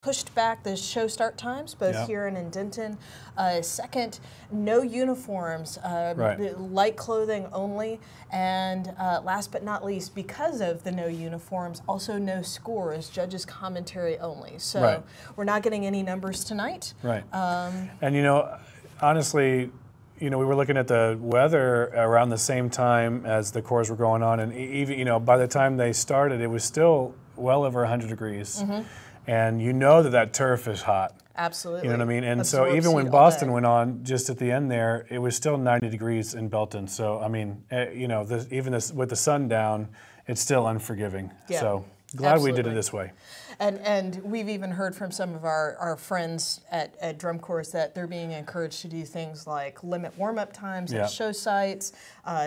pushed back the show start times, both here and in Denton. Second, no uniforms, light clothing only. And last but not least, because of the no uniforms, also no scores, judges' commentary only. So we're not getting any numbers tonight. Right. And you know, honestly, you know, we were looking at the weather around the same time as the cores were going on, and even, you know, by the time they started, it was still well over 100 degrees. And you know that turf is hot. Absolutely. You know what I mean? And so even when Boston went on, just at the end there, it was still 90 degrees in Belton. So, I mean, you know, even with the sun down, it's still unforgiving. Yeah. So glad we did it this way. And we've even heard from some of our friends at drum corps that they're being encouraged to do things like limit warm-up times at show sites.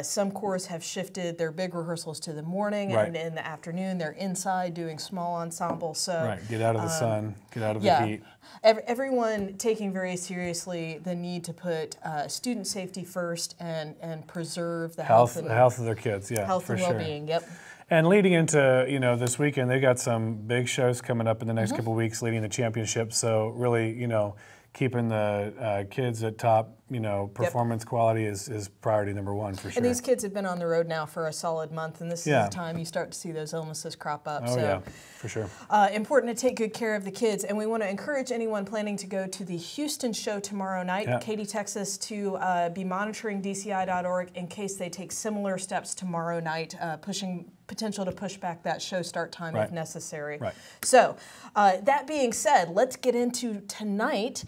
Some corps have shifted their big rehearsals to the morning, and in the afternoon they're inside doing small ensemble. So get out of the sun, get out of the heat. Everyone taking very seriously the need to put student safety first and preserve the health of their kids. Health and well-being. Yep. And leading into, you know, this weekend, they've got some big shows coming up in the next couple of weeks leading the championship. So really, you know, keeping the kids at top, you know, performance quality is priority number one for sure. And these kids have been on the road now for a solid month, and this is the time you start to see those illnesses crop up. Oh, yeah, for sure. Important to take good care of the kids, and we want to encourage anyone planning to go to the Houston show tomorrow night, Katy, Texas, to be monitoring DCI.org in case they take similar steps tomorrow night, potential to push back that show start time if necessary. So, that being said, let's get into tonight.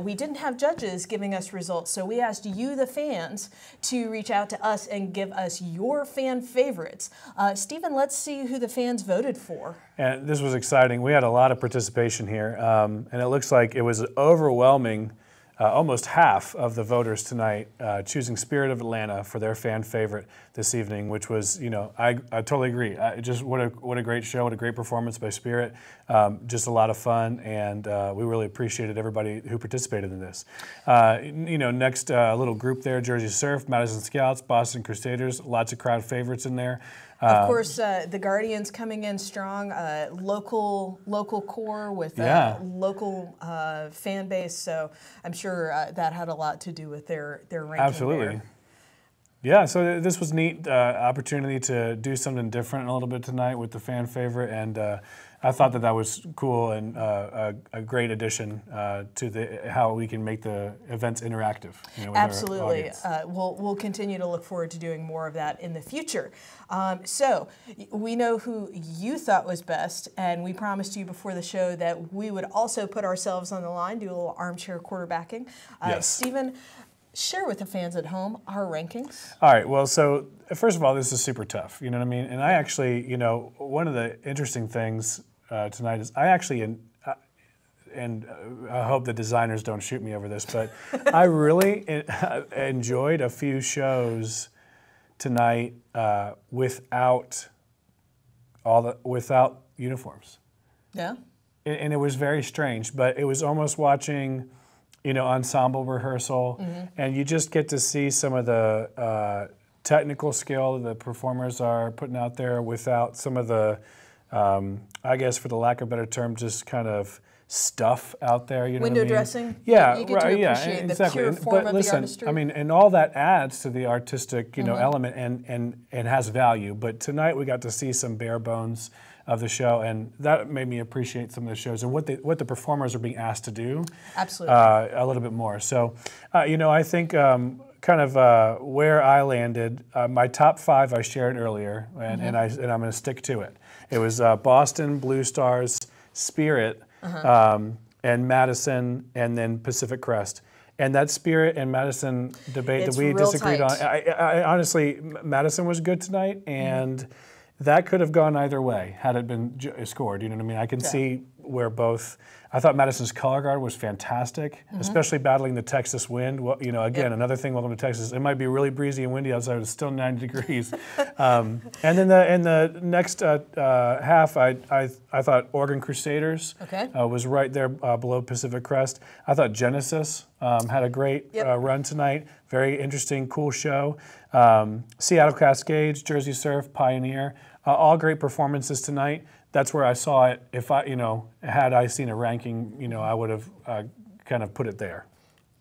We didn't have judges giving us results, so we asked you, the fans, to reach out to us and give us your fan favorites. Stephen, let's see who the fans voted for. And this was exciting. We had a lot of participation here, and it looks like it was overwhelming. Almost half of the voters tonight choosing Spirit of Atlanta for their fan favorite this evening, which was, you know, I totally agree. Just what a great show, what a great performance by Spirit. Just a lot of fun, and we really appreciated everybody who participated in this. You know, next little group there, Jersey Surf, Madison Scouts, Boston Crusaders, lots of crowd favorites in there. Of course, the Guardians coming in strong, local corps with local fan base, so I'm sure that had a lot to do with their ranking. Absolutely. There. Yeah, so this was neat opportunity to do something different a little bit tonight with the fan favorite, and I thought that was cool and a great addition to how we can make the events interactive. You know, with absolutely. We'll continue to look forward to doing more of that in the future. So we know who you thought was best, and we promised you before the show that we would also put ourselves on the line, do a little armchair quarterbacking. Stephen, share with the fans at home our rankings. All right, well, so first of all, this is super tough, you know what I mean? And I actually, you know, one of the interesting things tonight is I actually, and I hope the designers don't shoot me over this, but I really enjoyed a few shows tonight without uniforms. Yeah. And it was very strange, but it was almost watching, you know, ensemble rehearsal, and you just get to see some of the technical skill the performers are putting out there without some of the, I guess for the lack of a better term, just kind of stuff out there. You know Window what I mean? Dressing. Yeah, you get to appreciate the pure form of the artistry. I mean, and all that adds to the artistic, you know, element and has value. But tonight we got to see some bare bones of the show, and that made me appreciate some of the shows and what the performers are being asked to do. Absolutely. A little bit more. So, you know, I think kind of where I landed, my top 5 I shared earlier, and I'm going to stick to it. It was Boston, Blue Stars, Spirit, and Madison, and then Pacific Crest. And that Spirit and Madison debate that we disagreed on, I honestly, Madison was good tonight, and that could have gone either way had it been scored. You know what I mean? I can see where both. I thought Madison's color guard was fantastic, especially battling the Texas wind. Well, you know, again, another thing. Welcome to Texas. It might be really breezy and windy outside. It's still 90 degrees. And then in the next half, I thought Oregon Crusaders was right there below Pacific Crest. I thought Genesis had a great run tonight. Very interesting, cool show. Seattle Cascades, Jersey Surf, Pioneer. all great performances tonight. That's where I saw it. If I, had I seen a ranking, I would have kind of put it there.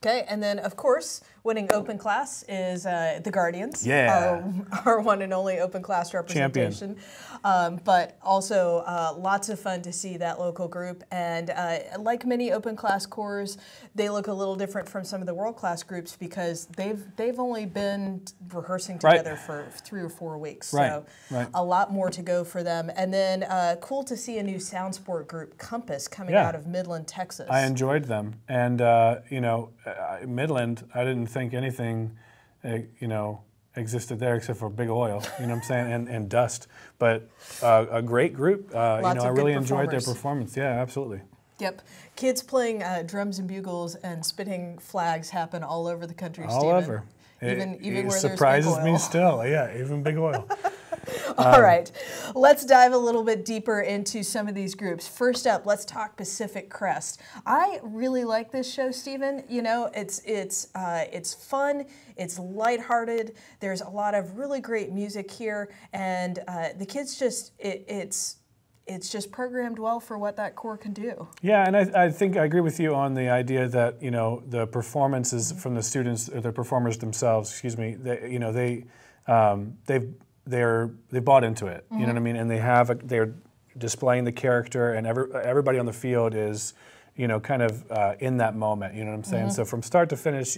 Okay, and then of course, winning open class is the Guardians. Yeah. Our one and only open class representation. But also lots of fun to see that local group. And like many open class corps, they look a little different from some of the world class groups because they've only been rehearsing together for 3 or 4 weeks. So a lot more to go for them. And then cool to see a new sound sport group, Compass, coming out of Midland, Texas. I enjoyed them. And, Midland, I didn't think anything, existed there except for big oil, you know what I'm saying, and dust. But a great group. I really enjoyed their performance. Yeah, absolutely. Yep. Kids playing drums and bugles and spinning flags happen all over the country, All over. Even where there's surprises big oil. Me still. Yeah, even big oil. All right, let's dive a little bit deeper into some of these groups. First up, let's talk Pacific Crest. I really like this show, Stephen. It's fun, it's lighthearted. There's a lot of really great music here, and the kids it's just programmed well for what that corps can do. Yeah, and I think I agree with you on the idea that the performances from the students, or the performers themselves, excuse me, they bought into it. You know what I mean? And they're displaying the character, and everybody on the field is kind of in that moment. You know what I'm saying? So from start to finish,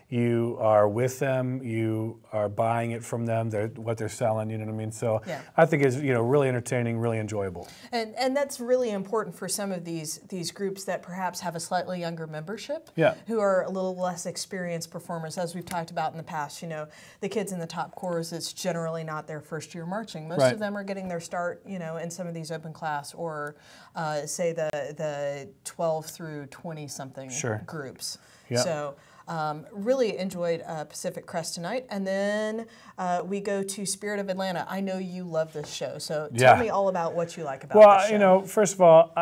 you are with them, you are buying it from them, what they're selling, you know what I mean? So I think it's really entertaining, really enjoyable. And that's really important for some of these groups that perhaps have a slightly younger membership, who are a little less experienced performers, as we've talked about in the past. The kids in the top corps, it's generally not their first year marching. Most of them are getting their start, in some of these open class or say the 12 through 20 something groups. So really enjoyed Pacific Crest tonight. And then we go to Spirit of Atlanta. I know you love this show, so tell me all about what you like about this show. Well, first of all,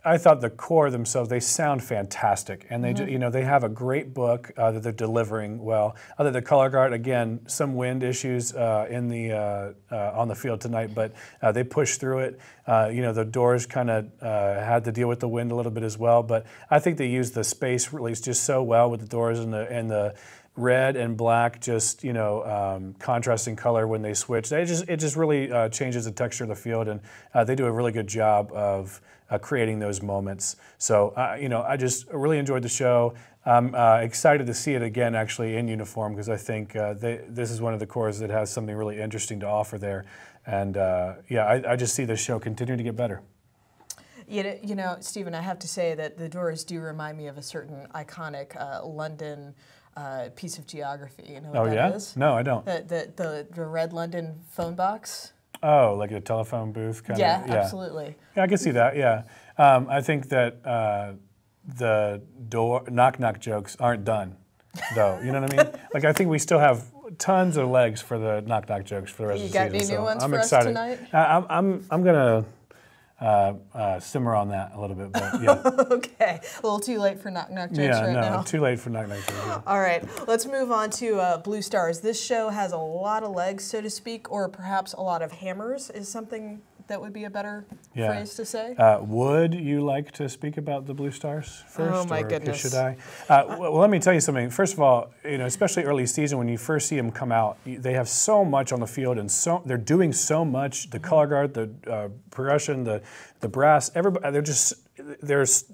I thought the corps themselves, they sound fantastic, and they they have a great book that they're delivering well. Other than the color guard, again, some wind issues on the field tonight, but they pushed through it. The doors kind of had to deal with the wind a little bit as well, but I think they used the space release just so well with the doors and the red and black, just contrasting color when they switch. It just really changes the texture of the field, and they do a really good job of creating those moments. So I just really enjoyed the show. I'm excited to see it again, actually in uniform, because I think this is one of the corps that has something really interesting to offer there. And I just see this show continuing to get better. Stephen, I have to say that the doors do remind me of a certain iconic London piece of geography. You know what that is? No, I don't. The red London phone box. Oh, like a telephone booth kind of? Yeah, absolutely. Yeah, I can see that, yeah. I think that the door knock-knock jokes aren't done, though. You know what I mean? Like, I think we still have tons of legs for the knock-knock jokes for the rest of the season. You got any new ones I'm for excited. us tonight? I'm going to simmer on that a little bit, but yeah. Okay, a little too late for knock-knock jokes right now. Yeah, too late for knock-knock jokes. Yeah. All right, let's move on to Blue Stars. This show has a lot of legs, so to speak, or perhaps a lot of hammers is something that would be a better phrase to say. Would you like to speak about the Blue Stars first? Oh my goodness. Should I? Well, let me tell you something. First of all, especially early season, when you first see them come out, they have so much on the field, and they're doing so much. The color guard, the percussion, the brass, everybody. There's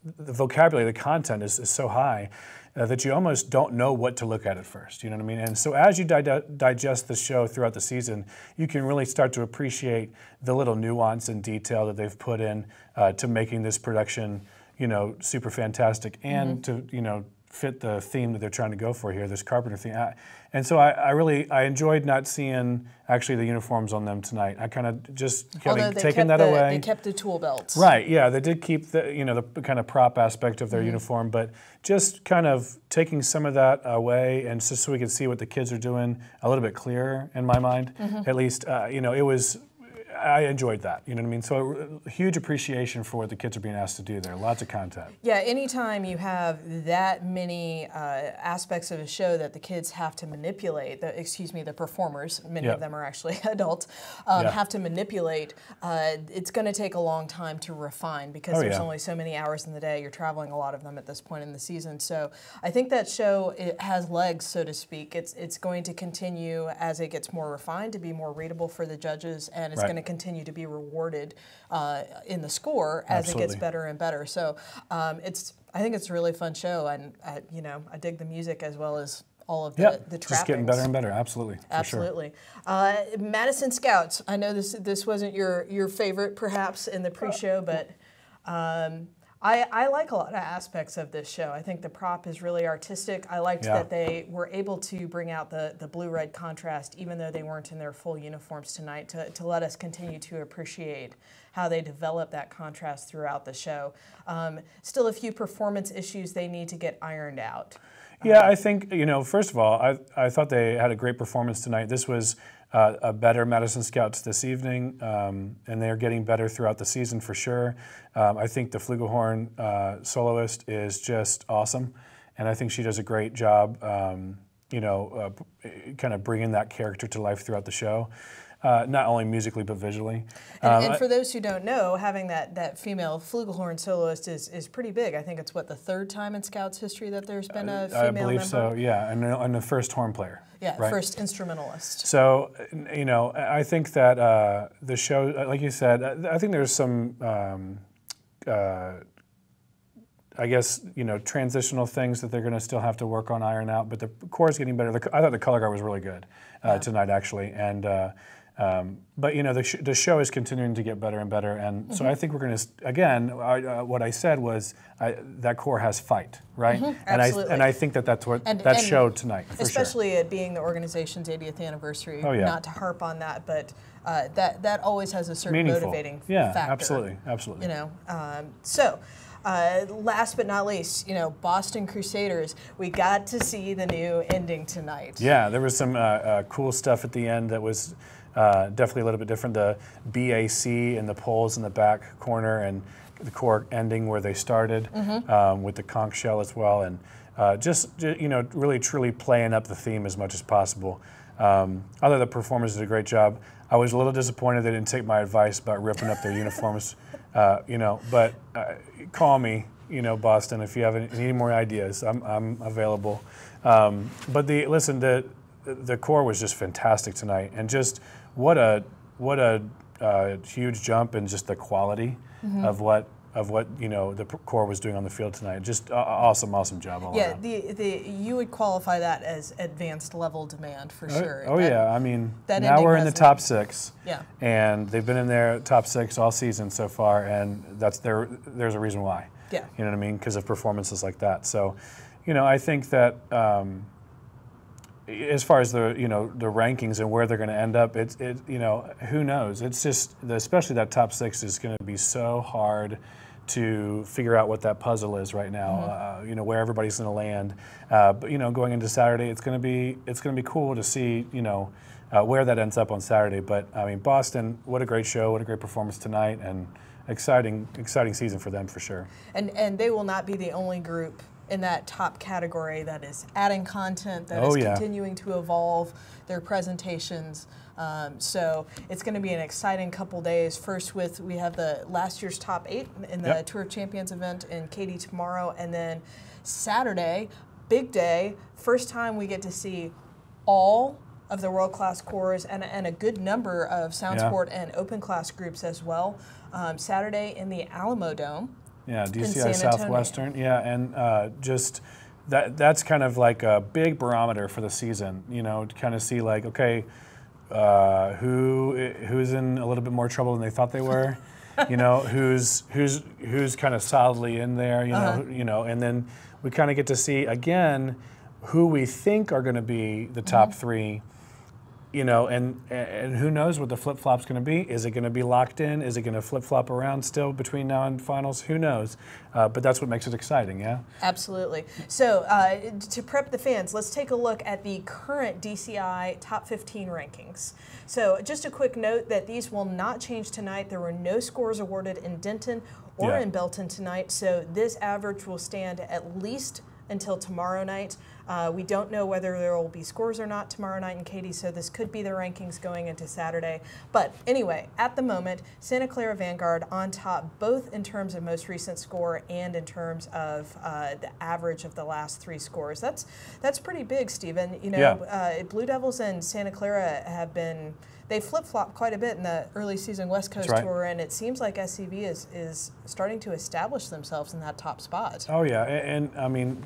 the vocabulary, the content is so high that you almost don't know what to look at first. You know what I mean? And so as you digest the show throughout the season, you can really start to appreciate the little nuance and detail that they've put in to making this production, super fantastic, and to fit the theme that they're trying to go for here, this Carpenter theme. And so I enjoyed not seeing actually the uniforms on them tonight. I kind of just taken that away. They kept the tool belts. Right, yeah, they did keep the the kind of prop aspect of their uniform, but just kind of taking some of that away, and just so we could see what the kids are doing a little bit clearer in my mind. At least, it was. I enjoyed that. You know what I mean? So huge appreciation for what the kids are being asked to do there. Lots of content. Yeah, anytime you have that many aspects of a show that the kids have to manipulate, the performers, many of them are actually adults, have to manipulate, it's going to take a long time to refine because there's only so many hours in the day. You're traveling a lot of them at this point in the season. So I think that show, it has legs, so to speak. It's going to continue as it gets more refined to be more readable for the judges, and it's going to continue to be rewarded in the score as it gets better and better. So I think it's a really fun show, and I dig the music as well as all of the trappings. Just getting better and better, absolutely. Absolutely. Sure. Madison Scouts, I know this wasn't your favorite perhaps in the pre-show, but I like a lot of aspects of this show. I think the prop is really artistic. I liked that they were able to bring out the blue-red contrast, even though they weren't in their full uniforms tonight, to let us continue to appreciate how they develop that contrast throughout the show. Still a few performance issues they need to get ironed out. Yeah, I think, first of all, I thought they had a great performance tonight. This was a better Madison Scouts this evening, and they're getting better throughout the season for sure. I think the flugelhorn soloist is just awesome, and I think she does a great job, kind of bringing that character to life throughout the show. Not only musically but visually. And for those who don't know, having that female flugelhorn soloist is pretty big. I think it's the third time in Scouts history that there's been a female member? I believe so, yeah, and the first horn player. Yeah, right? First instrumentalist. So, I think that the show, like you said, I think there's some, transitional things that they're going to still have to work on, iron out, but the core is getting better. I thought the color guard was really good tonight, actually, and but the show is continuing to get better and better, and so I think we're going to again. What I said was that core has fight, right? Absolutely. And I think that's what that showed tonight, for especially sure. it being the organization's 80th anniversary. Oh, yeah. Not to harp on that, but that always has a certain Meaningful. motivating factor. Absolutely. Last but not least, Boston Crusaders. We got to see the new ending tonight. Yeah, there was some cool stuff at the end that was definitely a little bit different. The BAC and the poles in the back corner, and the core ending where they started with the conch shell as well, and just really truly playing up the theme as much as possible. Other the performers did a great job. I was a little disappointed they didn't take my advice about ripping up their uniforms, but call me, Boston, if you have any more ideas. I'm available. But the core was just fantastic tonight, and just what a huge jump in just the quality of what the core was doing on the field tonight. Just awesome job all around. You would qualify that as advanced level demand for sure. Yeah, I mean, now we're in the top 6. Yeah. And they've been in their top 6 all season so far, and there's a reason why. Yeah. You know what I mean? Because of performances like that. So, I think that as far as the rankings and where they're going to end up, who knows? It's just especially that top 6 is going to be so hard to figure out what that puzzle is right now. Where everybody's going to land. But going into Saturday, it's going to be cool to see where that ends up on Saturday. But I mean, Boston, what a great show, what a great performance tonight, and exciting season for them for sure. And they will not be the only group in that top category that is adding content, that is continuing to evolve their presentations. So it's going to be an exciting couple days. First we have the last year's top 8 in the Tour of Champions event in Katy tomorrow, and then Saturday, big day, first time we get to see all of the world-class cores and a good number of Sound Sport and open class groups as well. Saturday in the Alamo Dome. Yeah, DCI Southwestern. Yeah, and just that's kind of like a big barometer for the season. To kind of see like, okay, who's in a little bit more trouble than they thought they were. Who's kind of solidly in there. And then we kind of get to see again who we think are going to be the top 3. you know, and who knows what the flip-flop's going to be? Is it going to be locked in? Is it going to flip-flop around still between now and finals? Who knows? But that's what makes it exciting, yeah? Absolutely. So to prep the fans, let's take a look at the current DCI top 15 rankings. So just a quick note that these will not change tonight. There were no scores awarded in Denton or in Belton tonight, so this average will stand at least until tomorrow night. We don't know whether there will be scores or not tomorrow night in Katy, so this could be the rankings going into Saturday. But anyway, at the moment, Santa Clara Vanguard on top, both in terms of most recent score and in terms of the average of the last 3 scores. That's pretty big, Stephen. You know, Blue Devils and Santa Clara have been, they flip-flopped quite a bit in the early season West Coast Tour, and it seems like SCV is starting to establish themselves in that top spot. Oh yeah, and I mean,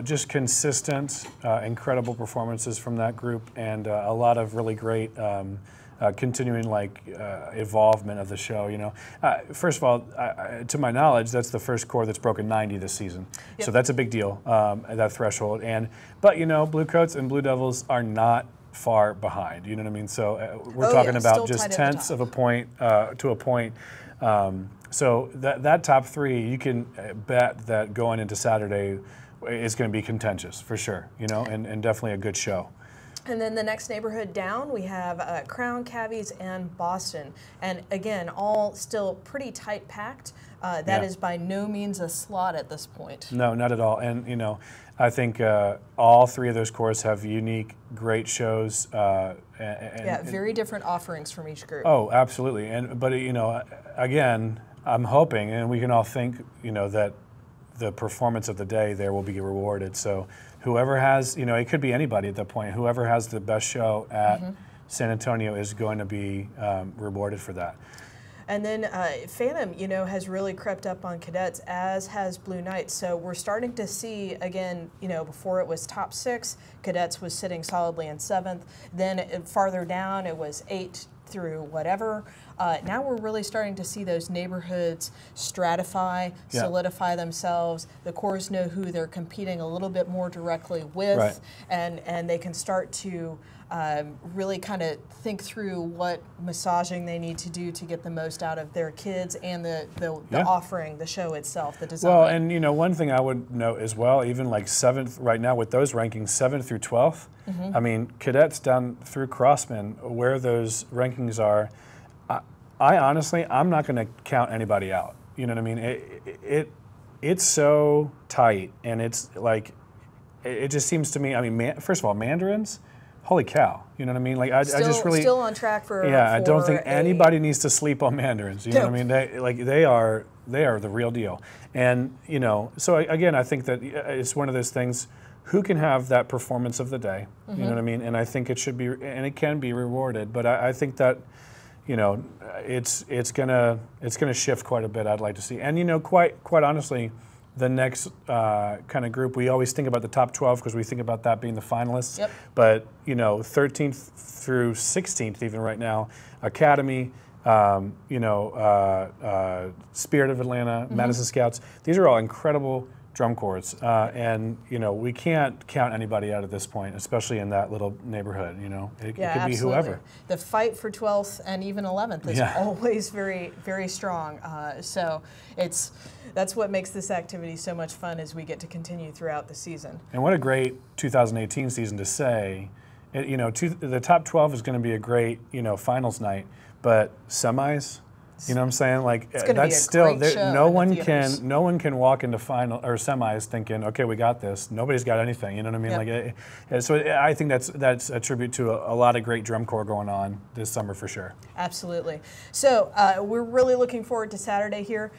just consistent, incredible performances from that group, and a lot of really great continuing evolvement of the show. You know, first of all, to my knowledge, that's the first core that's broken 90 this season, so that's a big deal, that threshold. But you know, Blue Coats and Blue Devils are not far behind. You know what I mean? So we're talking about just tenths of a point to a point. So that top 3, you can bet that going into Saturday is going to be contentious for sure. You know, and definitely a good show. And then the next neighborhood down, we have Crown, Cabbies, and Boston. And again, all still pretty tight packed. That is by no means a slot at this point. No, not at all. And, you know, I think all 3 of those cores have unique, great shows. Very different offerings from each group. Oh, absolutely. But, you know, again, I'm hoping, and we can all think, you know, that the performance of the day there will be rewarded. So whoever has, you know, it could be anybody at that point, whoever has the best show at San Antonio is going to be rewarded for that. And then Phantom, you know, has really crept up on cadets, as has Blue Knights. So we're starting to see, again, you know, before it was top 6, cadets was sitting solidly in 7th. Then farther down, it was 8 through whatever. Now we're really starting to see those neighborhoods stratify, solidify themselves. The cores know who they're competing a little bit more directly with, and they can start to really kind of think through what massaging they need to do to get the most out of their kids and the offering, the show itself, the design. Well, and you know, one thing I would note as well, even like 7th right now with those rankings, 7th through 12th, I mean, cadets down through Crossman, where those rankings are, I honestly, I'm not going to count anybody out. You know what I mean? It's so tight, and it's like, it just seems to me, I mean, first of all, Mandarins, holy cow, you know what I mean? Like I just really still on track for I don't think anybody needs to sleep on Mandarins. You know what I mean? They are the real deal. And you know, so again, I think that it's one of those things. Who can have that performance of the day? You know what I mean? And I think it should be, and it can be rewarded. But I think that, you know, it's gonna shift quite a bit. I'd like to see, and you know, quite honestly, the next kind of group, we always think about the top 12 because we think about that being the finalists. But you know, 13th through 16th, even right now, Academy, you know, Spirit of Atlanta, Madison Scouts. These are all incredible drum corps, and you know, we can't count anybody out at this point, especially in that little neighborhood. You know, it could be whoever. The fight for 12th and even 11th is always very, very strong. So that's what makes this activity so much fun as we get to continue throughout the season. And what a great 2018 season to say. You know, the top 12 is going to be a great, you know, finals night, but semis. You know what I'm saying? Like that's still no one can walk into final or semis thinking, okay, we got this. Nobody's got anything. You know what I mean? Like so I think that's a tribute to a lot of great drum corps going on this summer for sure. Absolutely. So we're really looking forward to Saturday here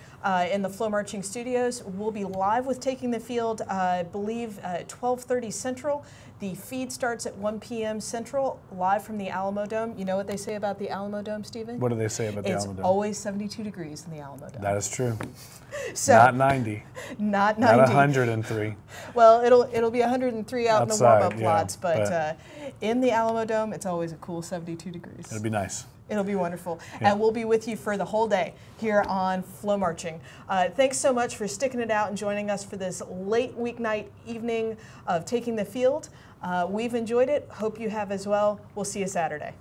in the FloMarching studios. We'll be live with Taking the Field, I believe 12:30 Central. The feed starts at 1 p.m. Central, live from the Alamo Dome. You know what they say about the Alamo Dome, Stephen? What do they say about the Alamo Dome? It's always 72 degrees in the Alamo Dome. That is true. So, not 90. Not 90. Not 103. Well, it'll be 103 out outside, in the warm-up lots, but but in the Alamo Dome, it's always a cool 72 degrees. It'll be nice. It'll be wonderful. Yeah. And we'll be with you for the whole day here on FloMarching. Thanks so much for sticking it out and joining us for this late weeknight evening of Taking the Field. We've enjoyed it. Hope you have as well. We'll see you Saturday.